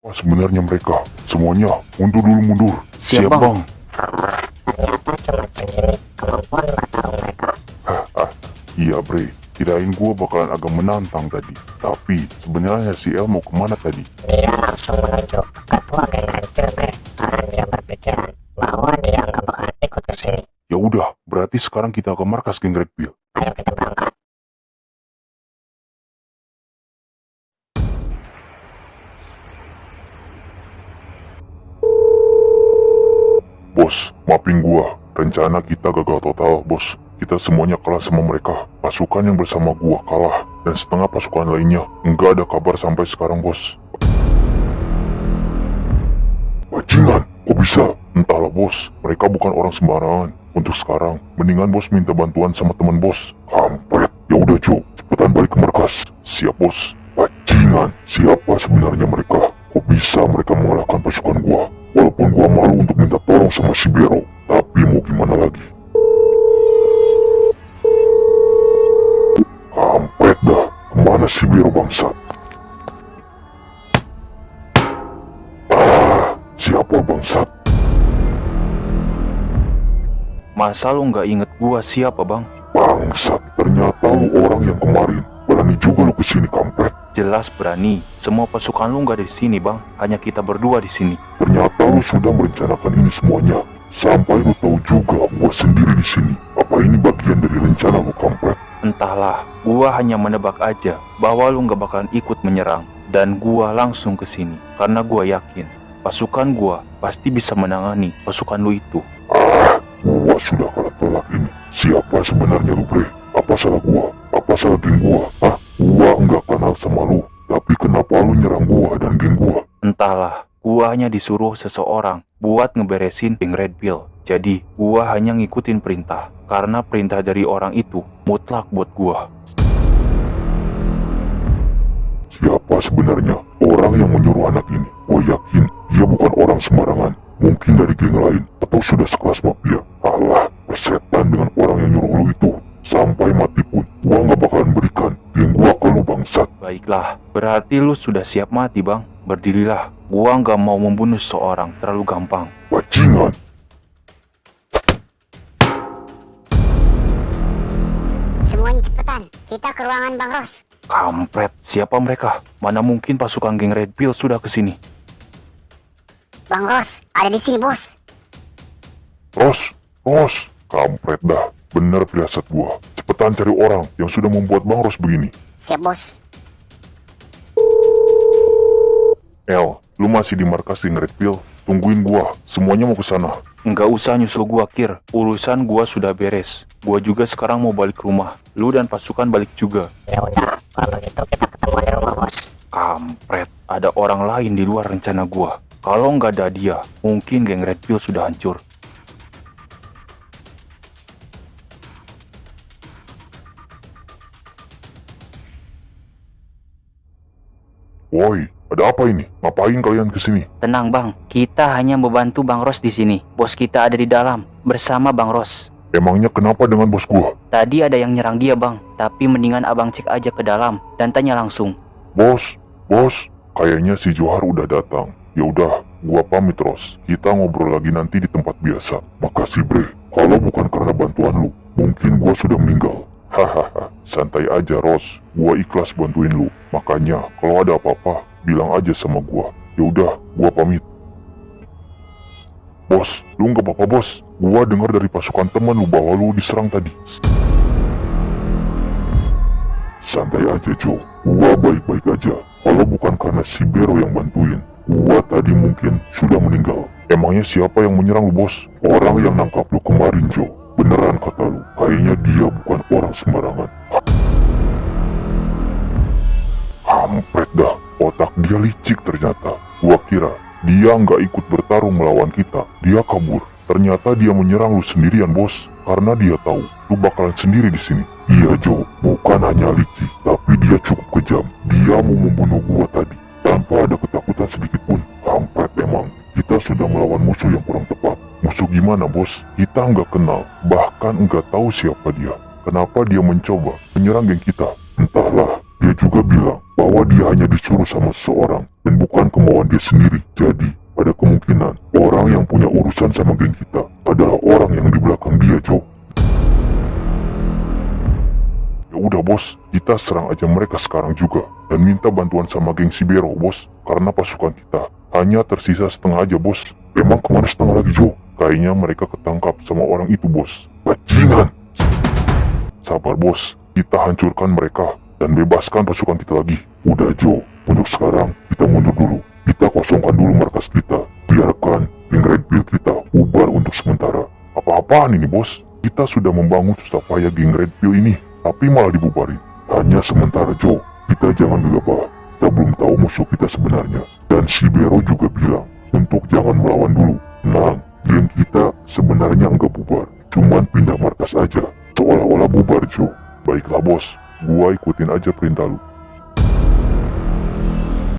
Siapa sebenarnya mereka? Semuanya mundur dulu, mundur. Siap, Bang. Ternyata cuma segini kemampuan bertarung mereka. Iya bre, kirain gua bakalan agak menantang tadi. Tapi sebenarnya si El mau kemana tadi? Dia langsung menuju ketua geng Red Pill, bre. Karena dia berpikiran bahwa dia nggak bakal ikut ke sini. Ya udah, berarti sekarang kita ke markas geng Red Pill. Ayo kita berangkat. Bos, maafin gua. Rencana kita gagal total, bos. Kita semuanya kalah sama mereka. Pasukan yang bersama gua kalah. Dan setengah pasukan lainnya nggak ada kabar sampai sekarang, bos. Bajingan, kok bisa? Entahlah, bos. Mereka bukan orang sembarangan. Untuk sekarang, mendingan bos minta bantuan sama teman bos. Kampret. Ya udah, Jo. Cepetan balik ke markas. Siap, bos. Bajingan. Siapa sebenarnya mereka? Kok bisa mereka mengalahkan pasukan gua? Walaupun gua malu untuk minta tolong sama si Bero, tapi mau gimana lagi? Kampret dah, kemana si Bero bangsat? Siapa bangsat? Masa lu nggak inget gua siapa, Bang? Bangsat, ternyata lu orang yang kemarin. Berani juga lu kesini, kampret. Jelas berani. Semua pasukan lu nggak ada di sini, Bang. Hanya kita berdua di sini. Ternyata lu sudah merencanakan ini semuanya. Sampai lu tahu juga gua sendiri di sini. Apa ini bagian dari rencana lu, kampret? Entahlah, gua hanya menebak aja bahwa lu nggak bakalan ikut menyerang. Dan gua langsung ke sini karena gua yakin pasukan gua pasti bisa menangani pasukan lu itu. Gua sudah kalah telak ini. Siapa sebenarnya lu, bre? Apa salah gua? Apa salah geng gua? Hah? Gua nggak kenal sama lu. Tapi kenapa lu nyerang gua dan geng gua? Entahlah, gua hanya disuruh seseorang buat ngeberesin geng Red Pill. Jadi, gua hanya ngikutin perintah. Karena perintah dari orang itu mutlak buat gua. Siapa sebenarnya orang yang menyuruh anak ini? Gua yakin dia bukan orang sembarangan. Mungkin dari geng lain atau sudah sekelas mafia. Alah, persetan dengan orang yang nyuruh lu itu. Sampai mati pun gua nggak bakalan berikan geng gua ke lu, bangsat. Baiklah, berarti lu sudah siap mati, Bang. Berdirilah, gua nggak mau membunuh seseorang terlalu gampang. Bajingan. Semuanya cepetan, kita ke ruangan Bang Ros. Kampret, siapa mereka? Mana mungkin pasukan geng Red Pill sudah kesini? Bang Ros, ada di sini, bos. Ros, kampret dah. Bener firasat gua. Cepetan cari orang yang sudah membuat Bang Ros begini. Siap, bos. El, lu masih di markas geng Red Pill? Tungguin gua, semuanya mau ke sana. Nggak usah nyusul gua, Kir. Urusan gua sudah beres. Gua juga sekarang mau balik ke rumah. Lu dan pasukan balik juga. Ya udah, kalau begitu kita ketemu di rumah, bos. Kampret, ada orang lain di luar rencana gua. Kalau nggak ada dia, mungkin geng Red Pill sudah hancur. Woi, ada apa ini? Ngapain kalian kesini? Tenang Bang, kita hanya membantu Bang Ros di sini. Bos kita ada di dalam bersama Bang Ros. Emangnya kenapa dengan bos gua? Tadi ada yang nyerang dia Bang, tapi mendingan Abang cek aja ke dalam dan tanya langsung. Bos, kayaknya si Johar udah datang. Ya udah, gua pamit, Ros. Kita ngobrol lagi nanti di tempat biasa. Makasih, bre. Kalau bukan karena bantuan lu, mungkin gua sudah meninggal. Hahaha, santai aja, Ros. Gua ikhlas bantuin lu. Makanya, kalau ada apa-apa, bilang aja sama gua. Ya udah, gua pamit. Bos, lu nggak apa-apa, bos. Gua dengar dari pasukan teman lu bahwa lu diserang tadi. Santai aja, Jo. Gua baik-baik aja. Kalau bukan karena si Bero yang bantuin, gua tadi mungkin sudah meninggal. Emangnya siapa yang menyerang lu, bos? Orang yang nangkap lu kemarin, Jo. Beneran kata lu, kayaknya dia bukan orang sembarangan. Kampret dah, otak dia licik ternyata. Gua kira dia nggak ikut bertarung melawan kita. Dia kabur. Ternyata dia menyerang lu sendirian, bos. Karena dia tahu lu bakalan sendiri di sini. Iya, Jo, bukan hanya licik, tapi dia cukup kejam. Dia mau membunuh gua tadi tanpa ada ketakutan sedikit pun. Kampret emang. Kita sudah melawan musuh yang kurang tepat. Musuh gimana, bos? Kita nggak kenal, bahkan nggak tahu siapa dia. Kenapa dia mencoba menyerang geng kita? Entahlah. Dia juga bilang bahwa dia hanya disuruh sama seseorang dan bukan kemauan dia sendiri. Jadi, ada kemungkinan orang yang punya urusan sama geng kita adalah orang yang di belakang dia, Jo. Ya udah bos, kita serang aja mereka sekarang juga dan minta bantuan sama geng Sibero, bos. Karena pasukan kita hanya tersisa setengah aja, bos. Emang kemana setengah lagi, Jo? Kayaknya mereka ketangkap sama orang itu, bos. Bajingan! Sabar, bos. Kita hancurkan mereka dan bebaskan pasukan kita lagi. Udah, Jo. Untuk sekarang, kita mundur dulu. Kita kosongkan dulu markas kita. Biarkan geng Red Pill kita bubar untuk sementara. Apa-apaan ini, bos? Kita sudah membangun susah payah geng Red Pill ini, tapi malah dibubarin. Hanya sementara, Jo. Kita jangan gegabah. Kita belum tahu musuh kita sebenarnya. Dan si Bero juga bilang untuk jangan melawan dulu. Nah, geng kita sebenarnya enggak bubar, cuman pindah markas aja. Seolah-olah bubar, Jo. Baiklah, bos. Gua ikutin aja perintah lu.